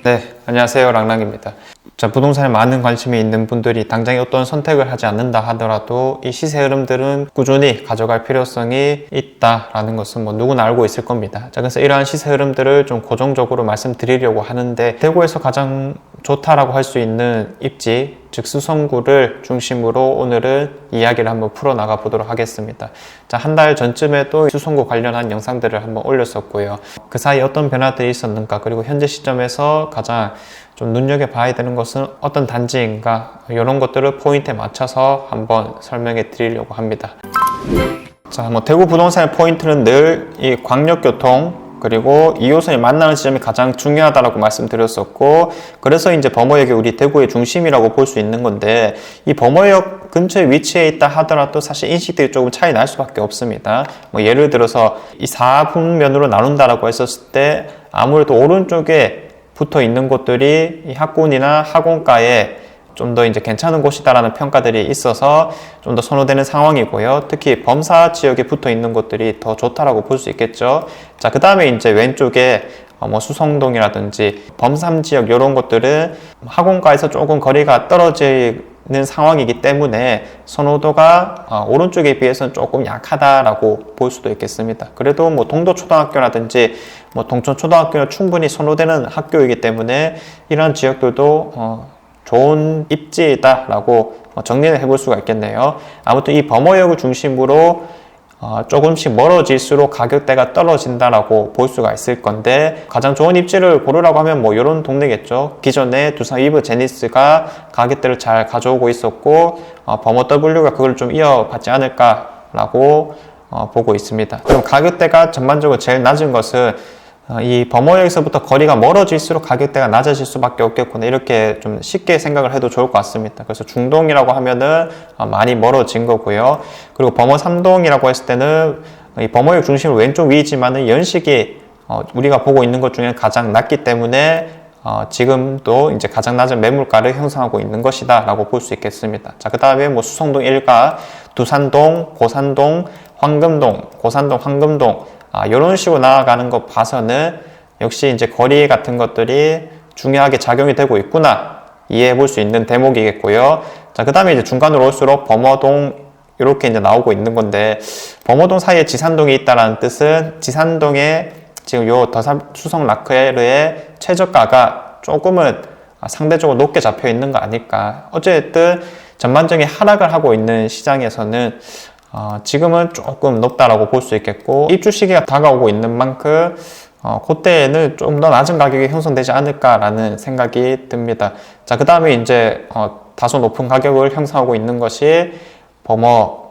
네, 안녕하세요. 랑랑입니다. 자, 부동산에 많은 관심이 있는 분들이 당장에 어떤 선택을 하지 않는다 하더라도 이 시세 흐름들은 꾸준히 가져갈 필요성이 있다라는 것은 누구나 알고 있을 겁니다. 자, 그래서 이러한 시세 흐름들을 좀 고정적으로 말씀드리려고 하는데, 대구에서 가장 좋다라고 할 수 있는 입지, 즉 수성구를 중심으로 오늘은 이야기를 한번 풀어나가 보도록 하겠습니다. 자, 한 달 전쯤에도 수성구 관련한 영상들을 한번 올렸었고요. 그 사이에 어떤 변화들이 있었는가, 그리고 현재 시점에서 가장 좀 눈여겨봐야 되는 것은 어떤 단지인가, 이런 것들을 포인트에 맞춰서 한번 설명해 드리려고 합니다. 자, 대구 부동산의 포인트는 늘 이 광역교통 그리고 2호선이 만나는 지점이 가장 중요하다라고 말씀드렸었고, 그래서 이제 범어역이 우리 대구의 중심이라고 볼 수 있는 건데, 이 범어역 근처에 위치해 있다 하더라도 사실 인식들이 조금 차이 날 수밖에 없습니다. 예를 들어서 이 4분면으로 나눈다라고 했었을 때 아무래도 오른쪽에 붙어 있는 곳들이 이 학군이나 학원가에 좀 더 이제 괜찮은 곳이다라는 평가들이 있어서 좀 더 선호되는 상황이고요. 특히 범사 지역에 붙어 있는 곳들이 더 좋다라고 볼 수 있겠죠. 자, 그 다음에 이제 왼쪽에 수성동이라든지 범삼 지역 이런 것들은 학원가에서 조금 거리가 떨어지는 상황이기 때문에 선호도가 오른쪽에 비해서는 조금 약하다라고 볼 수도 있겠습니다. 그래도 동도초등학교라든지 동천초등학교는 충분히 선호되는 학교이기 때문에 이런 지역들도 좋은 입지다라고 정리를 해볼 수가 있겠네요. 아무튼 이 범어역을 중심으로 조금씩 멀어질수록 가격대가 떨어진다라고 볼 수가 있을 건데, 가장 좋은 입지를 고르라고 하면 이런 동네겠죠. 기존에 두산 위브 제니스가 가격대를 잘 가져오고 있었고, 범어 W가 그걸 좀 이어받지 않을까라고 보고 있습니다. 그럼 가격대가 전반적으로 제일 낮은 것은 이 범어역에서부터 거리가 멀어질수록 가격대가 낮아질 수밖에 없겠구나, 이렇게 좀 쉽게 생각을 해도 좋을 것 같습니다. 그래서 중동이라고 하면은 많이 멀어진 거고요. 그리고 범어 3동이라고 했을 때는 이 범어역 중심으로 왼쪽 위이지만은 연식이 우리가 보고 있는 것 중에 가장 낮기 때문에 지금도 이제 가장 낮은 매물가를 형성하고 있는 것이다 라고 볼 수 있겠습니다. 자, 그 다음에 수성동 1가, 두산동, 고산동, 황금동, 고산동, 황금동, 이런 식으로 나아가는 거 봐서는 역시 이제 거리 같은 것들이 중요하게 작용이 되고 있구나, 이해해 볼 수 있는 대목이겠고요. 자, 그 다음에 이제 중간으로 올수록 범어동 이렇게 이제 나오고 있는 건데, 범어동 사이에 지산동이 있다라는 뜻은 지산동에 지금 요 수성 라크에르의 최저가가 조금은 상대적으로 높게 잡혀 있는 거 아닐까. 어쨌든 전반적인 하락을 하고 있는 시장에서는 지금은 조금 높다라고 볼 수 있겠고, 입주 시기가 다가오고 있는 만큼 그때에는 좀 더 낮은 가격이 형성되지 않을까라는 생각이 듭니다. 자, 그 다음에 이제 다소 높은 가격을 형성하고 있는 것이 범어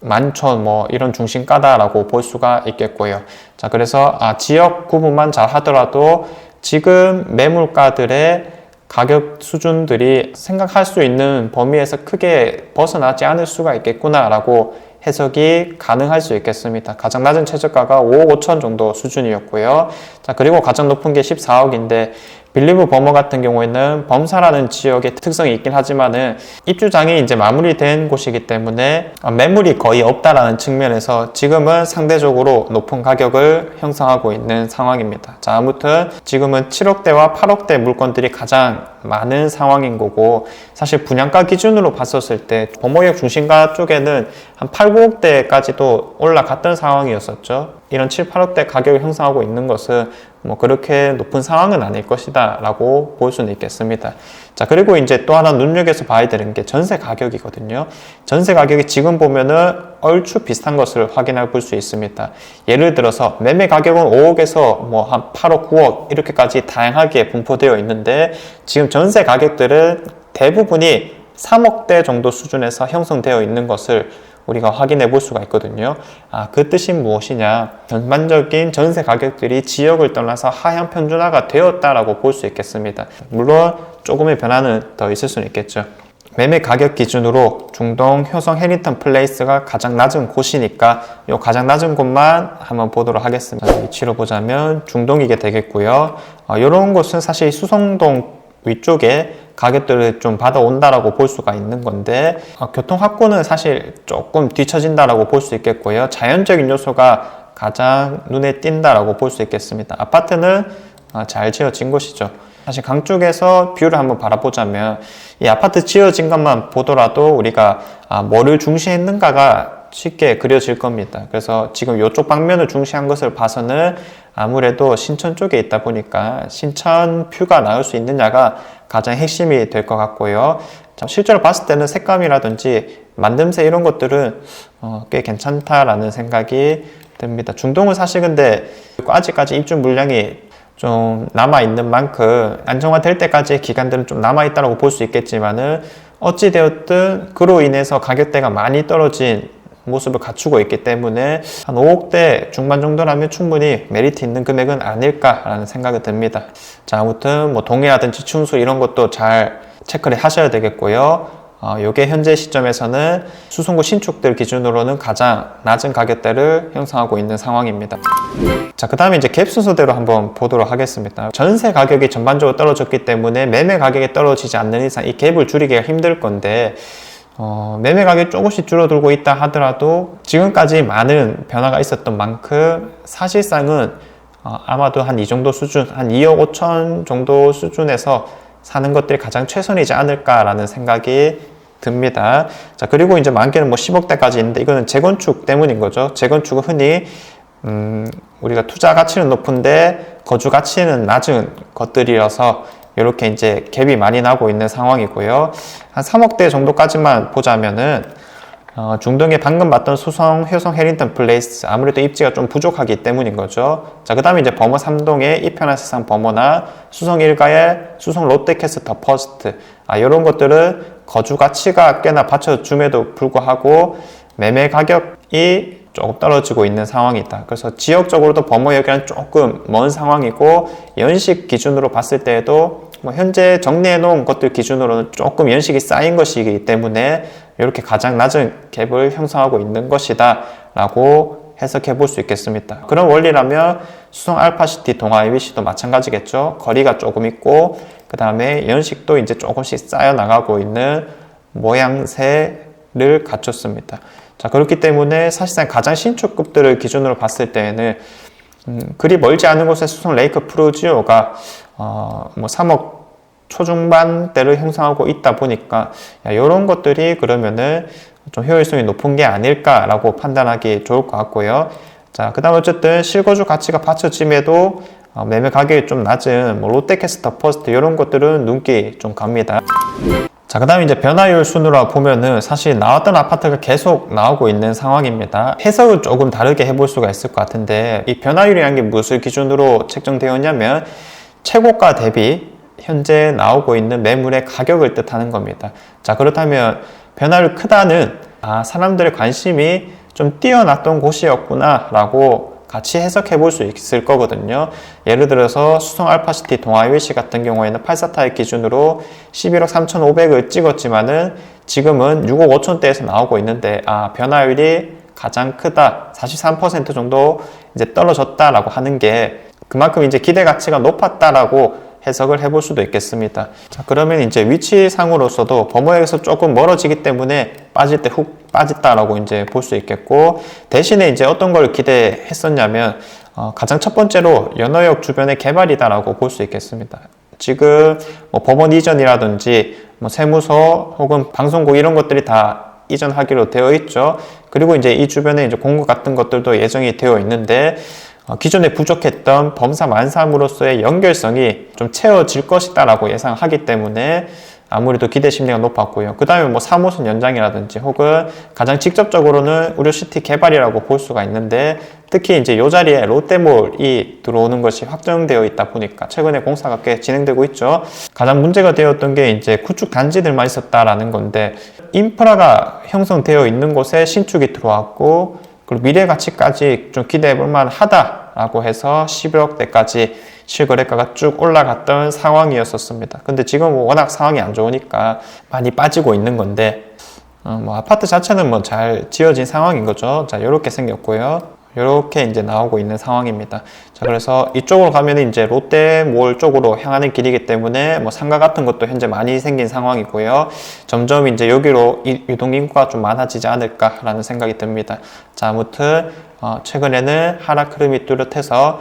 만촌 이런 중심가다라고 볼 수가 있겠고요. 자, 그래서 지역 구분만 잘 하더라도 지금 매물가들의 가격 수준들이 생각할 수 있는 범위에서 크게 벗어나지 않을 수가 있겠구나라고 해석이 가능할 수 있겠습니다. 가장 낮은 최저가가 5억 5천 정도 수준이었고요. 자, 그리고 가장 높은 게 14억인데, 빌리브 범어 같은 경우에는 범사라는 지역의 특성이 있긴 하지만은 입주장이 이제 마무리된 곳이기 때문에 매물이 거의 없다라는 측면에서 지금은 상대적으로 높은 가격을 형성하고 있는 상황입니다. 자, 아무튼 지금은 7억대와 8억대 물건들이 가장 많은 상황인 거고, 사실 분양가 기준으로 봤었을 때 범어역 중심가 쪽에는 한 8, 9억대까지도 올라갔던 상황이었었죠. 이런 7, 8억대 가격을 형성하고 있는 것은 그렇게 높은 상황은 아닐 것이다 라고 볼 수는 있겠습니다. 자, 그리고 이제 또 하나 눈여겨서 봐야 되는 게 전세 가격이거든요. 전세 가격이 지금 보면은 얼추 비슷한 것을 확인해 볼 수 있습니다. 예를 들어서 매매 가격은 5억에서 한 8억, 9억 이렇게까지 다양하게 분포되어 있는데, 지금 전세 가격들은 대부분이 3억대 정도 수준에서 형성되어 있는 것을 우리가 확인해 볼 수가 있거든요. 그 뜻이 무엇이냐? 전반적인 전세 가격들이 지역을 떠나서 하향 편준화가 되었다라고 볼 수 있겠습니다. 물론 조금의 변화는 더 있을 수는 있겠죠. 매매 가격 기준으로 중동 효성 해리턴 플레이스가 가장 낮은 곳이니까 이 가장 낮은 곳만 한번 보도록 하겠습니다. 위치로 보자면 중동이게 되겠고요. 이런 곳은 사실 수성동 위쪽에 가격들을 좀 받아온다라고 볼 수가 있는 건데, 교통 확보는 사실 조금 뒤처진다라고 볼 수 있겠고요. 자연적인 요소가 가장 눈에 띈다라고 볼 수 있겠습니다. 아파트는 잘 지어진 곳이죠. 사실 강 쪽에서 뷰를 한번 바라보자면 이 아파트 지어진 것만 보더라도 우리가 뭐를 중시했는가가 쉽게 그려질 겁니다. 그래서 지금 이쪽 방면을 중시한 것을 봐서는 아무래도 신천 쪽에 있다 보니까 신천 뷰가 나올 수 있느냐가 가장 핵심이 될 것 같고요. 실제로 봤을 때는 색감이라든지 만듦새 이런 것들은 꽤 괜찮다라는 생각이 듭니다. 중동은 사실 근데 아직까지 입주 물량이 좀 남아있는 만큼 안정화될 때까지의 기간들은 좀 남아있다고 볼 수 있겠지만은 어찌되었든 그로 인해서 가격대가 많이 떨어진 모습을 갖추고 있기 때문에 한 5억대 중반 정도라면 충분히 메리트 있는 금액은 아닐까라는 생각이 듭니다. 자, 아무튼 뭐 동해라든지 충수 이런 것도 잘 체크를 하셔야 되겠고요. 요게 현재 시점에서는 수성구 신축들 기준으로는 가장 낮은 가격대를 형성하고 있는 상황입니다. 자, 그 다음에 이제 갭 순서대로 한번 보도록 하겠습니다. 전세 가격이 전반적으로 떨어졌기 때문에 매매 가격이 떨어지지 않는 이상 이 갭을 줄이기가 힘들 건데 매매 가격이 조금씩 줄어들고 있다 하더라도 지금까지 많은 변화가 있었던 만큼 사실상은 아마도 한 이 정도 수준, 한 2억 5천 정도 수준에서 사는 것들이 가장 최선이지 않을까라는 생각이 듭니다. 자, 그리고 이제 많게는 뭐 10억대까지 있는데 이거는 재건축 때문인 거죠. 재건축은 흔히 우리가 투자 가치는 높은데 거주 가치는 낮은 것들이어서 이렇게 이제 갭이 많이 나고 있는 상황이고요. 한 3억대 정도까지만 보자면은 중동에 방금 봤던 수성, 효성, 해링턴 플레이스 아무래도 입지가 좀 부족하기 때문인 거죠. 자, 그 다음에 이제 범어 3동의 이편한 세상 범어나 수성 1가의 수성 롯데캐스터 퍼스트 이런 것들은 거주 가치가 꽤나 받쳐줌에도 불구하고 매매 가격이 조금 떨어지고 있는 상황이다. 그래서 지역적으로도 범어역이랑 조금 먼 상황이고 연식 기준으로 봤을 때에도 뭐 현재 정리해 놓은 것들 기준으로는 조금 연식이 쌓인 것이기 때문에 이렇게 가장 낮은 갭을 형성하고 있는 것이다 라고 해석해 볼 수 있겠습니다. 그런 원리라면 수성 알파시티 동아 IBC도 마찬가지겠죠. 거리가 조금 있고 그 다음에 연식도 이제 조금씩 쌓여 나가고 있는 모양새를 갖췄습니다. 자, 그렇기 때문에 사실상 가장 신축급들을 기준으로 봤을 때에는 그리 멀지 않은 곳에 수성 레이크 프루지오가 뭐 3억 초중반대를 형성하고 있다 보니까 이런 것들이 그러면은 좀 효율성이 높은 게 아닐까라고 판단하기 좋을 것 같고요. 자, 그 다음 어쨌든 실거주 가치가 받쳐짐에도 매매 가격이 좀 낮은 뭐 롯데캐스터 퍼스트 이런 것들은 눈길이 좀 갑니다. 자, 그 다음에 이제 변화율 순으로 보면은 사실 나왔던 아파트가 계속 나오고 있는 상황입니다. 해석을 조금 다르게 해볼 수가 있을 것 같은데 이 변화율이라는 게 무엇을 기준으로 책정되었냐면 최고가 대비 현재 나오고 있는 매물의 가격을 뜻하는 겁니다. 자, 그렇다면 변화율 크다는 사람들의 관심이 좀 뛰어났던 곳이었구나 라고 같이 해석해 볼 수 있을 거거든요. 예를 들어서 수성 알파시티 동아일시 같은 경우에는 84타입 기준으로 11억 3,500을 찍었지만은 지금은 6억 5천대에서 나오고 있는데 변화율이 가장 크다 43% 정도 이제 떨어졌다라고 하는 게 그만큼 이제 기대 가치가 높았다라고 해석을 해볼 수도 있겠습니다. 자, 그러면 이제 위치상으로서도 범어에서 조금 멀어지기 때문에 빠질 때 훅 빠졌다라고 이제 볼 수 있겠고 대신에 이제 어떤 걸 기대했었냐면 가장 첫 번째로 연어역 주변의 개발이다라고 볼 수 있겠습니다. 지금 뭐 법원 이전이라든지 뭐 세무서 혹은 방송국 이런 것들이 다 이전하기로 되어 있죠. 그리고 이제 이 주변에 이제 공급 같은 것들도 예정이 되어 있는데 기존에 부족했던 범사 만삼으로서의 연결성이 좀 채워질 것이다라고 예상하기 때문에 아무래도 기대 심리가 높았고요. 그 다음에 뭐 3호선 연장이라든지 혹은 가장 직접적으로는 우려시티 개발이라고 볼 수가 있는데 특히 이제 이 자리에 롯데몰이 들어오는 것이 확정되어 있다 보니까 최근에 공사가 꽤 진행되고 있죠. 가장 문제가 되었던 게 이제 구축 단지들만 있었다라는 건데 인프라가 형성되어 있는 곳에 신축이 들어왔고 그리고 미래 가치까지 좀 기대해 볼 만하다라고 해서 11억대까지 실거래가가 쭉 올라갔던 상황이었었습니다. 근데 지금 워낙 상황이 안 좋으니까 많이 빠지고 있는 건데 뭐 아파트 자체는 뭐 잘 지어진 상황인 거죠. 자, 요렇게 생겼고요. 이렇게 이제 나오고 있는 상황입니다. 자, 그래서 이쪽으로 가면 이제 롯데몰 쪽으로 향하는 길이기 때문에 뭐 상가 같은 것도 현재 많이 생긴 상황이고요. 점점 이제 여기로 유동 인구가 좀 많아지지 않을까라는 생각이 듭니다. 자, 아무튼 최근에는 하락 흐름이 뚜렷해서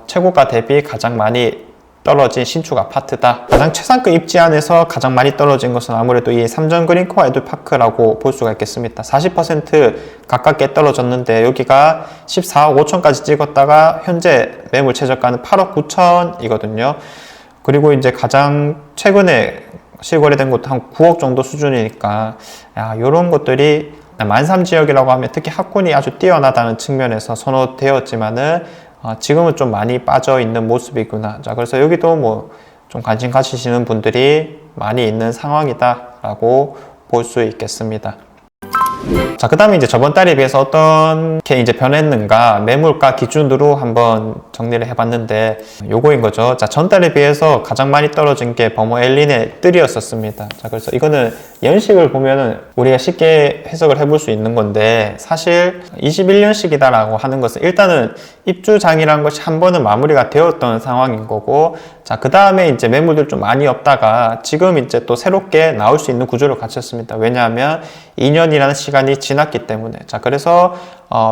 최고가 대비 가장 많이 떨어진 신축 아파트다. 가장 최상급 입지 안에서 가장 많이 떨어진 것은 아무래도 이 삼전 그린코어 에듀파크라고 볼 수가 있겠습니다. 40% 가깝게 떨어졌는데 여기가 14억 5천까지 찍었다가 현재 매물 최저가는 8억 9천이거든요. 그리고 이제 가장 최근에 실거래된 것도 한 9억 정도 수준이니까 이런 것들이 만삼 지역이라고 하면 특히 학군이 아주 뛰어나다는 측면에서 선호되었지만은 지금은 좀 많이 빠져 있는 모습이구나. 자, 그래서 여기도 뭐 좀 관심 가지시는 분들이 많이 있는 상황이다라고 볼 수 있겠습니다. 자, 그 다음에 이제 저번 달에 비해서 어떻게 이제 변했는가 매물가 기준으로 한번 정리를 해봤는데 요거인 거죠. 자, 전달에 비해서 가장 많이 떨어진 게 버머 엘린의 뜰이었었습니다. 자, 그래서 이거는 연식을 보면은 우리가 쉽게 해석을 해볼 수 있는 건데 사실 21년식이다라고 하는 것은 일단은 입주장이라는 것이 한 번은 마무리가 되었던 상황인 거고, 자, 그 다음에 이제 매물들 좀 많이 없다가 지금 이제 또 새롭게 나올 수 있는 구조를 갖췄습니다. 왜냐하면 2년이라는 시간이 지났기 때문에. 자, 그래서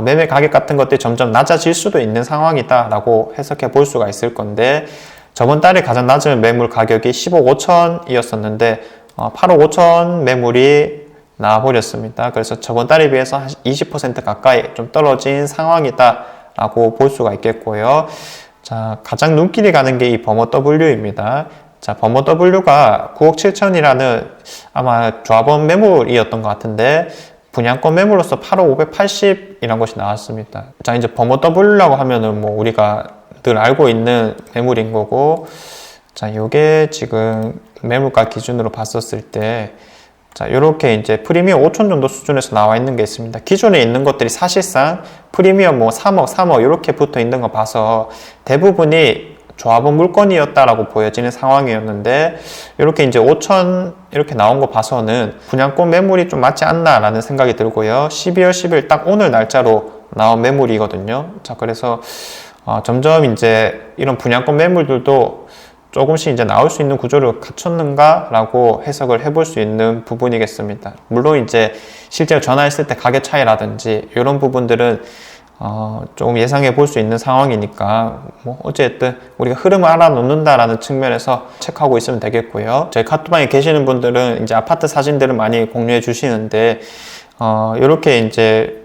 매매 가격 같은 것들이 점점 낮아질 수도 있는 상황이다 라고 해석해 볼 수가 있을 건데, 저번 달에 가장 낮은 매물 가격이 10억 5천이었었는데 8억 5천 매물이 나와버렸습니다. 그래서 저번 달에 비해서 한 20% 가까이 좀 떨어진 상황이다 라고 볼 수가 있겠고요. 자, 가장 눈길이 가는 게 이 버머 W입니다. 자, 버머 W가 9억 7천이라는 아마 조합원 매물이었던 것 같은데 분양권 매물로서 8억 580이라는 것이 나왔습니다. 자, 이제 버머 W라고 하면은 뭐 우리가 늘 알고 있는 매물인 거고, 자, 요게 지금 매물가 기준으로 봤었을 때, 자, 요렇게 이제 프리미엄 5천 정도 수준에서 나와 있는 게 있습니다. 기존에 있는 것들이 사실상 프리미엄 뭐 3억, 3억 이렇게 붙어 있는 거 봐서 대부분이 조합원 물건이었다라고 보여지는 상황이었는데, 이렇게 이제 5천 이렇게 나온 거 봐서는 분양권 매물이 좀 맞지 않나라는 생각이 들고요. 12월 10일 딱 오늘 날짜로 나온 매물이거든요. 자, 그래서 점점 이제 이런 분양권 매물들도 조금씩 이제 나올 수 있는 구조를 갖췄는가 라고 해석을 해볼 수 있는 부분이겠습니다. 물론 이제 실제로 전화했을 때 가격 차이라든지 이런 부분들은 조금 예상해 볼 수 있는 상황이니까 뭐 어쨌든 우리가 흐름을 알아놓는다라는 측면에서 체크하고 있으면 되겠고요. 저희 카톡방에 계시는 분들은 이제 아파트 사진들을 많이 공유해 주시는데 이렇게 이제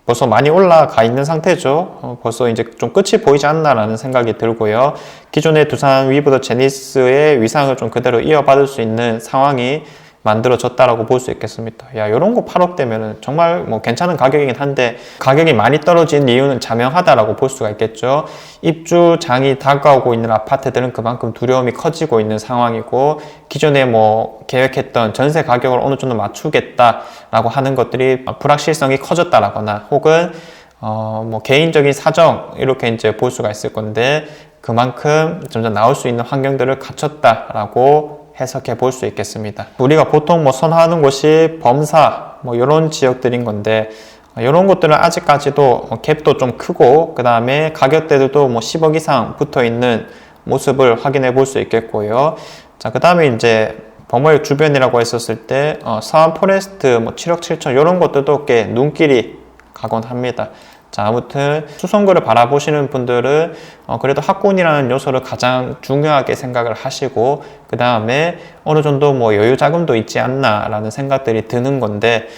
벌써 많이 올라가 있는 상태죠. 벌써 이제 좀 끝이 보이지 않나라는 생각이 들고요. 기존의 두산 위브더 제니스의 위상을 좀 그대로 이어받을 수 있는 상황이 만들어졌다라고 볼 수 있겠습니다. 이런 거 8억대면은 정말 뭐 괜찮은 가격이긴 한데 가격이 많이 떨어진 이유는 자명하다라고 볼 수가 있겠죠. 입주장이 다가오고 있는 아파트들은 그만큼 두려움이 커지고 있는 상황이고, 기존에 뭐 계획했던 전세 가격을 어느 정도 맞추겠다라고 하는 것들이 불확실성이 커졌다라거나 혹은 뭐 개인적인 사정 이렇게 이제 볼 수가 있을 건데, 그만큼 점점 나올 수 있는 환경들을 갖췄다라고 해석해 볼 수 있겠습니다. 우리가 보통 뭐 선호하는 곳이 범사 뭐 이런 지역들인 건데, 이런 것들은 아직까지도 갭도 좀 크고 그 다음에 가격대들도 뭐 10억 이상 붙어 있는 모습을 확인해 볼 수 있겠고요. 자, 그 다음에 이제 버머역 주변이라고 했었을 때 서안 포레스트 뭐 7억 7천 이런 것들도 꽤 눈길이 가곤 합니다. 자, 아무튼 수성구를 바라보시는 분들은 그래도 학군이라는 요소를 가장 중요하게 생각을 하시고, 그 다음에 어느 정도 뭐 여유 자금도 있지 않나 라는 생각들이 드는 건데,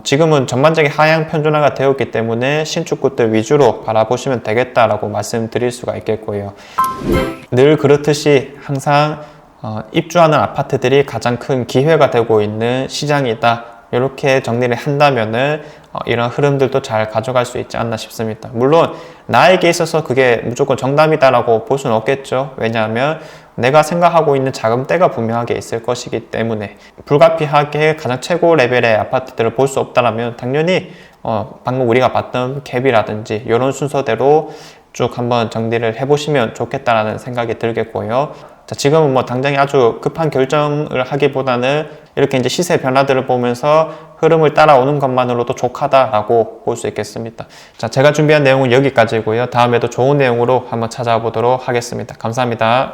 지금은 전반적인 하향 편준화가 되었기 때문에 신축구들 위주로 바라보시면 되겠다라고 말씀드릴 수가 있겠고요. 늘 그렇듯이 항상 입주하는 아파트들이 가장 큰 기회가 되고 있는 시장이다, 이렇게 정리를 한다면은 이런 흐름들도 잘 가져갈 수 있지 않나 싶습니다. 물론 나에게 있어서 그게 무조건 정답이다라고 볼 수는 없겠죠. 왜냐하면 내가 생각하고 있는 자금대가 분명하게 있을 것이기 때문에, 불가피하게 가장 최고 레벨의 아파트들을 볼 수 없다라면 당연히 방금 우리가 봤던 갭이라든지 이런 순서대로 쭉 한번 정리를 해보시면 좋겠다라는 생각이 들겠고요. 자, 지금은 뭐 당장에 아주 급한 결정을 하기보다는 이렇게 이제 시세 변화들을 보면서 흐름을 따라오는 것만으로도 족하다라고 볼 수 있겠습니다. 자, 제가 준비한 내용은 여기까지고요. 다음에도 좋은 내용으로 한번 찾아보도록 하겠습니다. 감사합니다.